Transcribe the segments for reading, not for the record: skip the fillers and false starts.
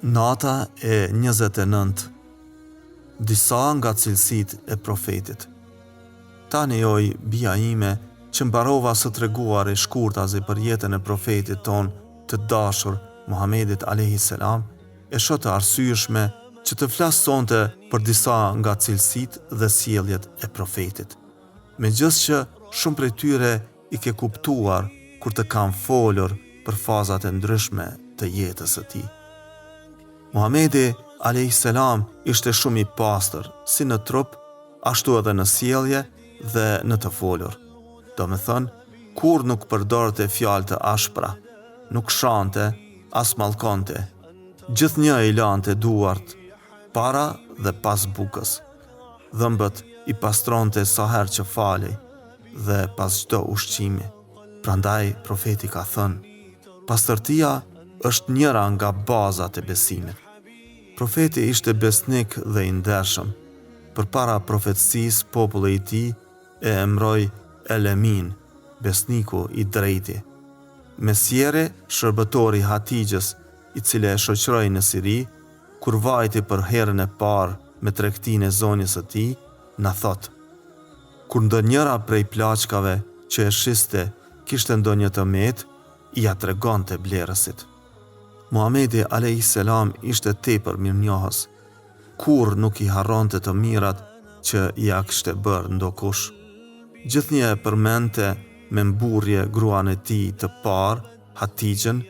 Nata e 29. Disa nga cilësitë e profetit. Tani oj, bia ime, që mbarova së treguar e shkurtazi për jetën e profetit ton të dashur, Muhamedit a.s. e shoh të arsyeshme që të flas sonte për disa nga cilësitë dhe sjelljet e profetit. Megjithëse shumë prej tyre i ke kuptuar kur të kam folur për fazat e ndryshme të jetës së tij. Muhamedi a.s. ishte shumë i pastër, si në trup, ashtu edhe në sjellje dhe në të folur. Do me thënë, kur nuk përdorte fjalë të ashpra, nuk shante, as mallkonte. Gjithnjë i lante duart, para dhe pas bukës. Dhëmbët i pastronte sa herë që falej dhe pas çdo ushqimi. Prandaj profeti ka thënë, pastërtia është njëra nga bazat e besimit. Profeti ishte besnik dhe i ndershëm. Përpara profetësisë, populli i tij e emroi Elemin, besniku i drejti. Mesjere, shërbëtori Hatixhës, i cili e shoqëroi në Siri, kur vajti për herën e parë me tregtinë e zonjës së tij, na thot: kur ndonjëra prej plaçkave që e shiste kishte ndonjë tëmet, ja tregonte blerësit. Muhamedi a.s. ishte tepër mirënjohës, kur nuk i harronte të mirat që ja kishte bërë ndokush. Gjithnjë e përmente me mburrje gruan e tij të parë, Hatixhën,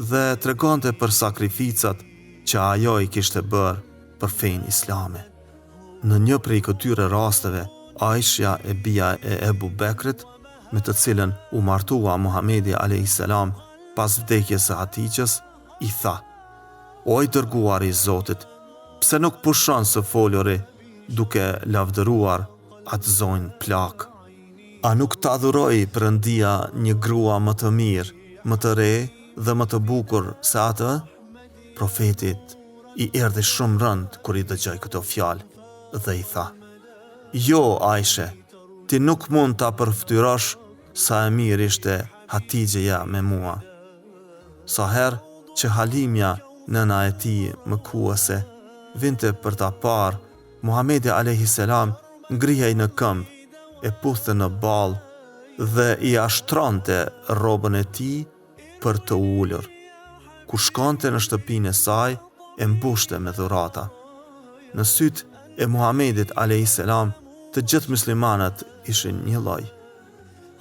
dhe tregonte për sakrificat që ajo i kishte bërë për fenë islame. Në një prej këtyre rasteve, Aisha e bia e Ebu Bekrit, me të cilën u martua Muhamedi a.s. pas vdekjes së Hatixhës, i tha: o i dërguari i Zotit, pse nuk pushon së foluri duke lavdëruar atë zonjë plak? A nuk ta adhuroi Perëndia një grua më të mirë, më të re dhe më të bukur se atë? Profetit i erdhi shumë rënd kur i dëgjoi këto fjalë dhe i tha: jo, Aisha, ti nuk mund ta përftyrosh sa e mirë ishte Hatixhja me mua. Sa herë që Halimja, nëna e tij mëkuese, vinte për ta parë, Muhamedi a.s. ngrihej në këmbë, e puthte në ballë dhe i ashtronte rrobën e tij për të ulur. Kur shkonte në shtëpinë e saj, e mbushte me dhurata. Në sytë e Muhamedit a.s. të gjithë muslimanët ishin një lloj.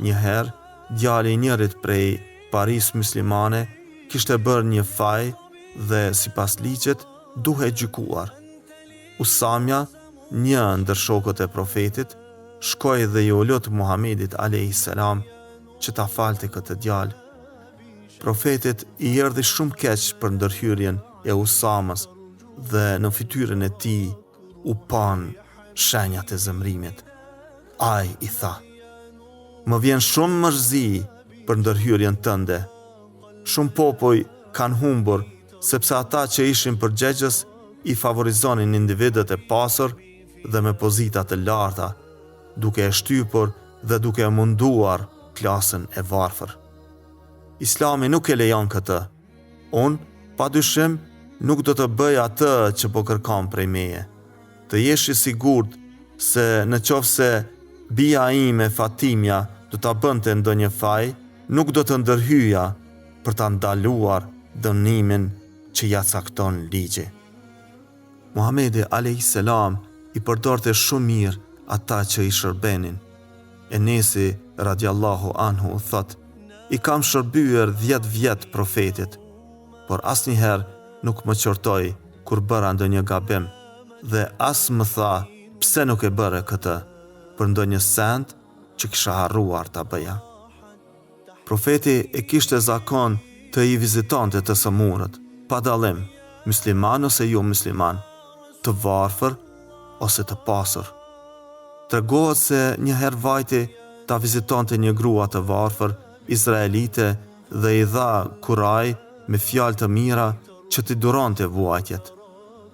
Një herë, djali i njërit prej parisë muslimane kishte bërë një faj dhe sipas ligjit duhej gjykuar. Usamja, një ndër shokët e profetit, shkoi dhe i u lut Muhamedit a.s. që ta falte këtë djalë. Profetit i erdhi shumë keq për ndërhyrjen e Usamës dhe në fytyrën e tij u pan shenjat e zemrimit. Ai i tha: më vjen shumë mërzi për ndërhyrjen tënde. Shumë popull kanë humbur sepse ata që ishin përgjegjës i favorizonin individët e pasur dhe me pozita të larta, duke e shtypur dhe duke e munduar klasën e varfër. Islami nuk e lejon këtë. Unë, padyshim, nuk do të bëj atë që po kërkon prej meje. Të jesh i sigurt se nëse bia ime Fatimja do ta bënte ndonjë faj, nuk do të ndërhyja për ta ndaluar dënimin që ja cakton ligji. Muhamedi a.s. i përdorte shumë mirë ata që i shërbenin. Enesi radiallahu anhu thot: i kam shërbyer 10 vjet profetit, por asnjëherë nuk më qortoi kur bëra ndonjë gabim dhe as më tha pse nuk e bëre këtë për ndonjë send që kisha harruar ta bëja. Profeti e kishte zakon të i vizitonte të sëmurët, pa dallim, musliman ose jo musliman, të varfër ose të pasur. Tregohet se një herë vajti ta vizitonte një grua të varfër izraelite dhe i dha kuraj me fjalë të mira që t'i duronte vuajtjet.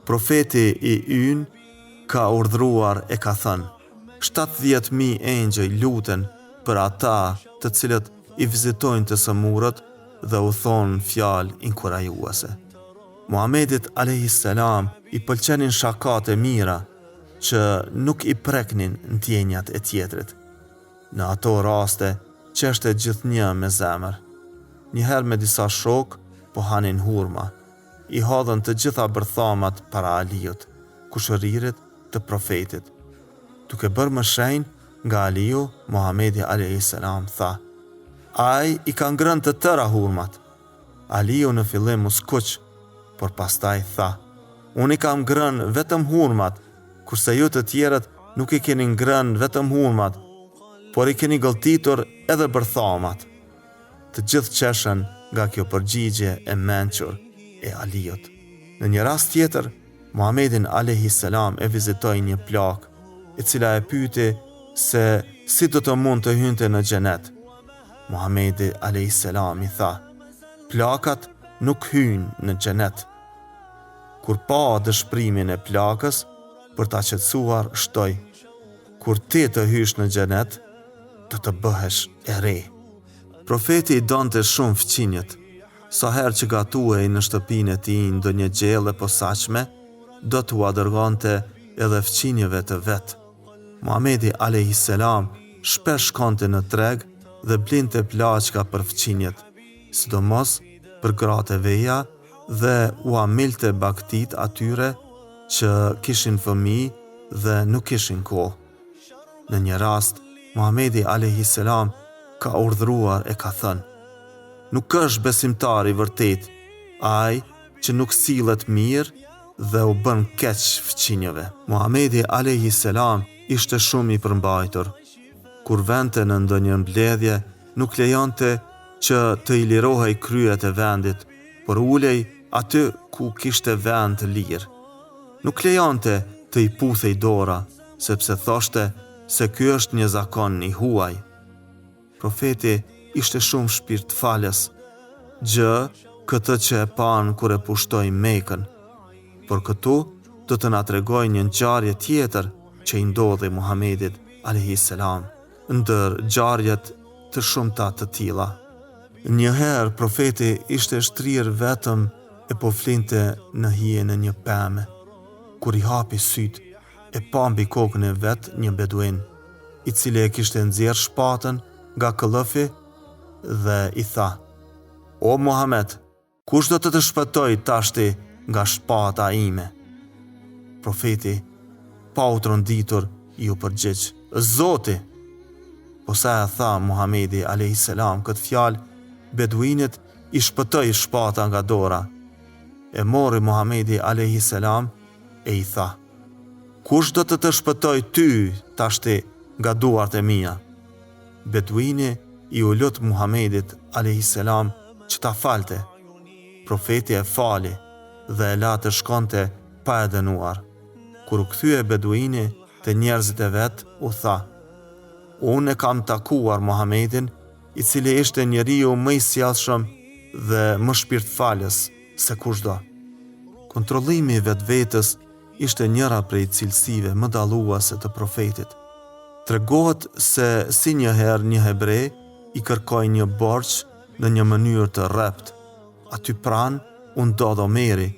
Profeti i ynë ka urdhruar e ka thënë: 70.000 engjëj luten për ata të cilët i vizitojnë të sëmurët dhe u thonë fjalë inkurajuese. Muhamedit a.s. i pëlqenin shakat e mira që nuk i preknin ndjenjat e tjetrit. Në ato raste, qeshte gjithnjë me zemër. Njëherë me disa shok, po hanin hurma. I hodhën të gjitha bërthamat para Aliut, kushëririt të profetit. Duke bërë më shenjë nga Aliu, Muhamedi a.s. tha: "Ai i ka ngrënë të tëra hurmat." Aliu në fillim u skuq, por pastaj tha: "Unë i kam ngrënë vetëm hurmat, kurse ju të tjerët nuk i keni ngrënë vetëm hurmat, por i keni gëlltitur edhe bërthamat." Të gjithë qeshen nga kjo përgjigje e mençur e Aliut. Në një rast tjetër, Muhamedin a.s. e vizitoi një plak, e cila e pyeti se si do të mund të hynte në xhenet. Muhamedi a.s. i tha: "Plakat nuk hyjnë në xhenet." Kur pa dëshprimin e plakës, për ta qetësuar, shtoi: "Kur ti të hysh në xhenet, do të bëhesh e re." Profeti i donte shumë fëqinjët. Sa herë që gatuej në shtëpinë e tij ndonjë gjellë e posaçme, do t'u dërgonte edhe fëqinjëve të vet. Muhamedi a.s. shpesh shkonte në treg dhe blinte plaçka për fëqinjët, sidomos për gratë e veja, dhe u amilte baktit atyre që kishin fëmijë dhe nuk kishin kohë. Në një rast, Muhamedi a.s. ka urdhëruar e ka thënë: "Nuk është besimtar i vërtet ai që nuk sillet mirë dhe u bën keq fëqinjëve." Muhamedi a.s. ishte shumë i përmbajtur. Kur vente në ndonjë mbledhje, nuk lejonte që të i lirohej kryet e vendit, por ulej aty ku kishte vend të lirë. Nuk lejonte të i puthej dora, sepse thoshte se ky është një zakon i huaj. Profeti ishte shumë shpirtfalës, gjë këtë që e pan kur e pushtoi Mekën. Por këtu do të na tregoj një ngjarje tjetër që i ndodhi Muhamedit a.s. ndër ngjarjet të shumta të tilla. Njëherë profeti ishte shtrirë vetëm e po flinte në hije në një pemë. Kur i hapi sytë, e pa mbi kokën e vet një beduin, i cili e kishte nxjerrë shpatën nga këllëfi dhe i tha: "O Muhammed, kush do të shpëtoj tashti nga shpata ime?" Profeti, pa u tronditur, i u përgjigj: "Zoti." Po sa e tha Muhamedi a.s. këtë fjalë, beduinit i shpëtoi shpata nga dora. E mori Muhamedi a.s. e i tha: "Kush do të shpëtoj ty tashti nga duart e mia?" Beduini i u lut Muhamedit a.s. që ta falte. Profeti e fali dhe e la të shkonte pa e dënuar. Kur u kthye beduini te njerëzit e vet, u tha: "Unë e kam takuar Muhamedin, i cili ishte njeriu më i sjellshëm dhe më shpirtfalës se kushdo." Kontrollimi i vetvetes ishte njëra prej cilësive më dalluese të profetit. Tregohet se si njëherë një hebrej i kërkoi një borxh në një mënyrë të rrept. Aty pranë u ndodhi Omeri,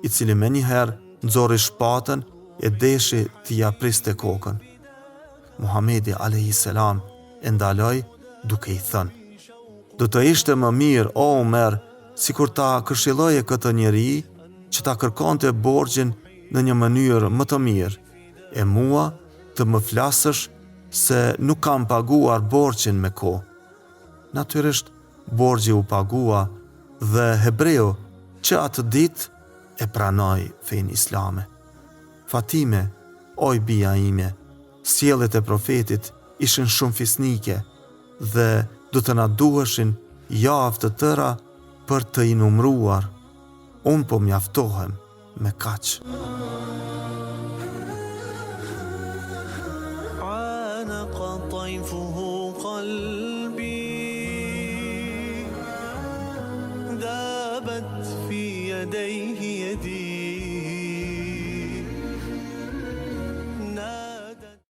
i cili menjëherë nxorri shpatën e deshi t'i ja priste kokën. Muhamedi a.s. e ndaloi duke i thënë: "Do të ishte më mirë, o Omer, sikur ta këshilloje këtë njeri që ta kërkonte borxhin në një mënyrë më të mirë, e mua të më flasësh se nuk kam paguar borxhin me kohë." Natyrisht, borxhi u pagua dhe hebreu që atë ditë e pranoi fenë islame. Fatime, oj bija ime, sjelljet e profetit ishin shumë fisnike dhe do të na duheshin javë të tëra për të i numruar. Unë po mjaftohem me kaq. ذابت في يديه يدي